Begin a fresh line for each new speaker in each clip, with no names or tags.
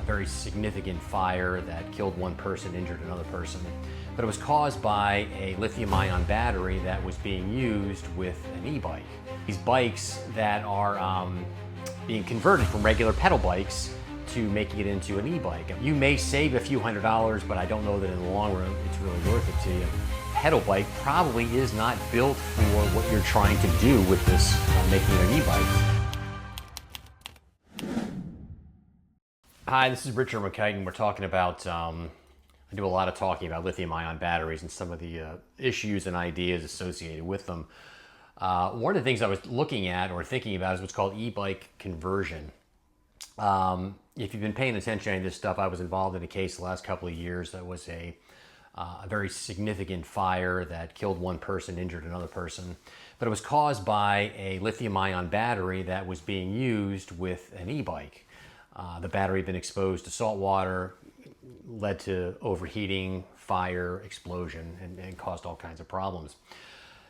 very significant fire that killed one person, injured another person. But it was caused by a lithium-ion battery that was being used with an e-bike. These bikes that are being converted from regular pedal bikes to making it into an e-bike. You may save a few $100s, but I don't know that in the long run it's really worth it to you. Pedal bike probably is not built for what you're trying to do with this, making it an e-bike. Hi, this is Richard McKighton. We're talking about, I do a lot of talking about lithium-ion batteries and some of the issues and ideas associated with them. One of the things I was looking at or thinking about is what's called e-bike conversion. If you've been paying attention to any of this stuff, I was involved in a case the last couple of years that was a very significant fire that killed one person, injured another person. But it was caused by a lithium-ion battery that was being used with an e-bike. The battery had been exposed to salt water, led to overheating, fire, explosion, and caused all kinds of problems.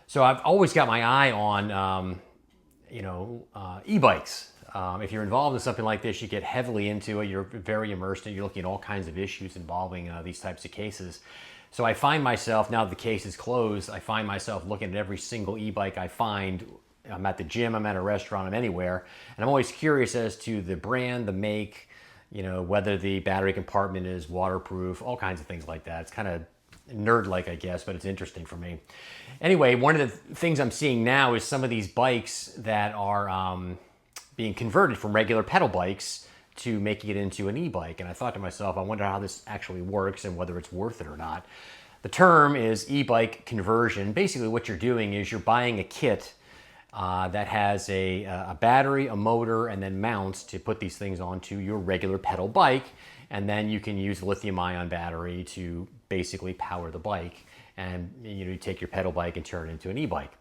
So I've always got my eye on, e-bikes. If you're involved in something like this, you get heavily into it. You're very immersed in it. You're looking at all kinds of issues involving these types of cases. So I find myself, now that the case is closed, I find myself looking at every single e-bike I find. I'm at the gym, I'm at a restaurant, I'm anywhere. And I'm always curious as to the brand, the make, whether the battery compartment is waterproof, all kinds of things like that. It's kind of nerd-like, I guess, but it's interesting for me. Anyway, one of the things I'm seeing now is some of these bikes that are being converted from regular pedal bikes to making it into an e-bike. And I thought to myself, I wonder how this actually works and whether it's worth it or not. The term is e-bike conversion. Basically what you're doing is you're buying a kit that has a battery, a motor, and then mounts to put these things onto your regular pedal bike. And then you can use the lithium-ion battery to basically power the bike. And you take your pedal bike and turn it into an e-bike.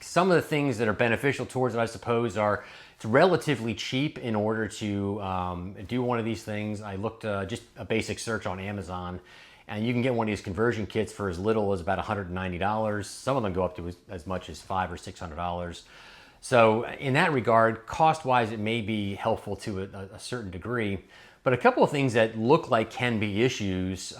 Some of the things that are beneficial towards it, I suppose, are it's relatively cheap in order to do one of these things. I looked just a basic search on Amazon, and you can get one of these conversion kits for as little as about $190. Some of them go up to as much as $500 or $600. So in that regard, cost-wise, it may be helpful to a certain degree. But a couple of things that look like can be issues.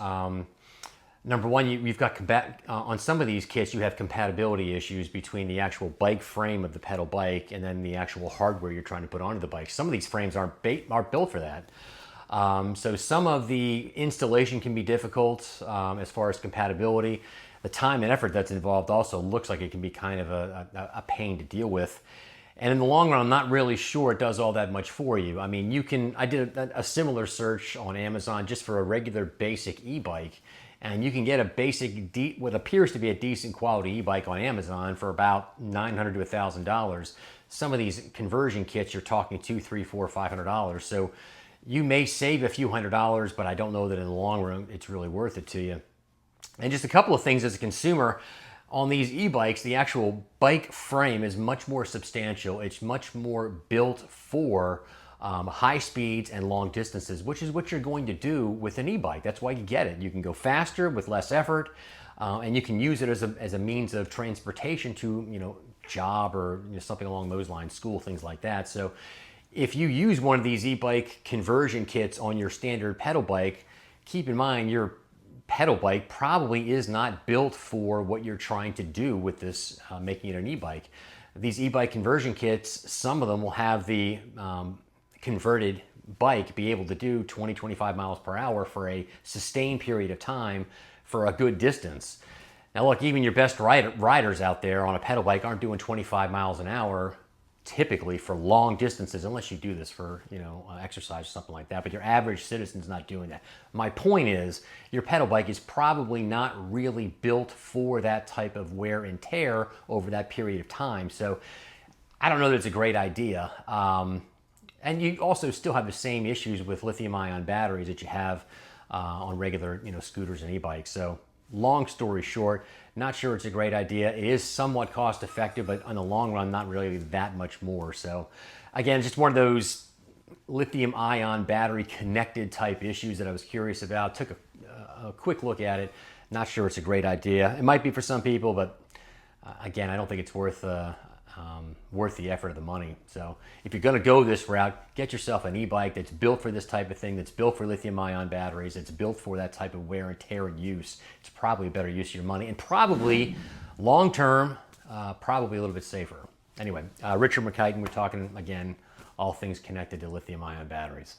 Number one, you've got, on some of these kits, you have compatibility issues between the actual bike frame of the pedal bike and then the actual hardware you're trying to put onto the bike. Some of these frames aren't built for that. So some of the installation can be difficult as far as compatibility. The time and effort that's involved also looks like it can be kind of a pain to deal with. And in the long run, I'm not really sure it does all that much for you. I mean, I did a similar search on Amazon just for a regular basic e-bike. And you can get a basic, what appears to be a decent quality e-bike on Amazon for about $900 to $1,000. Some of these conversion kits, you're talking $200, $300, $400, $500. So you may save a few $100s, but I don't know that in the long run it's really worth it to you. And just a couple of things as a consumer, on these e-bikes, the actual bike frame is much more substantial. It's much more built for high speeds and long distances, which is what you're going to do with an e-bike. That's why you get it. You can go faster with less effort, and you can use it as a means of transportation to, job or something along those lines, school, things like that. So if you use one of these e-bike conversion kits on your standard pedal bike, keep in mind your pedal bike probably is not built for what you're trying to do with this, making it an e-bike. These e-bike conversion kits, some of them will have the converted bike be able to do 20, 25 miles per hour for a sustained period of time for a good distance. Now look, even your best riders out there on a pedal bike aren't doing 25 miles an hour typically for long distances, unless you do this for, exercise or something like that, but your average citizen's not doing that. My point is, your pedal bike is probably not really built for that type of wear and tear over that period of time. So I don't know that it's a great idea. And you also still have the same issues with lithium-ion batteries that you have on regular, scooters and e-bikes. So long story short, not sure it's a great idea. It is somewhat cost effective, but in the long run, not really that much more. So again, just one of those lithium-ion battery connected type issues that I was curious about. Took a quick look at it. Not sure it's a great idea. It might be for some people, but again, I don't think it's worth worth the effort of the money. So if you're going to go this route, get yourself an e-bike that's built for this type of thing, that's built for lithium-ion batteries, it's built for that type of wear and tear and use. It's probably a better use of your money, and probably long-term, probably a little bit safer. Anyway, Richard McKighton, we're talking, again, all things connected to lithium-ion batteries.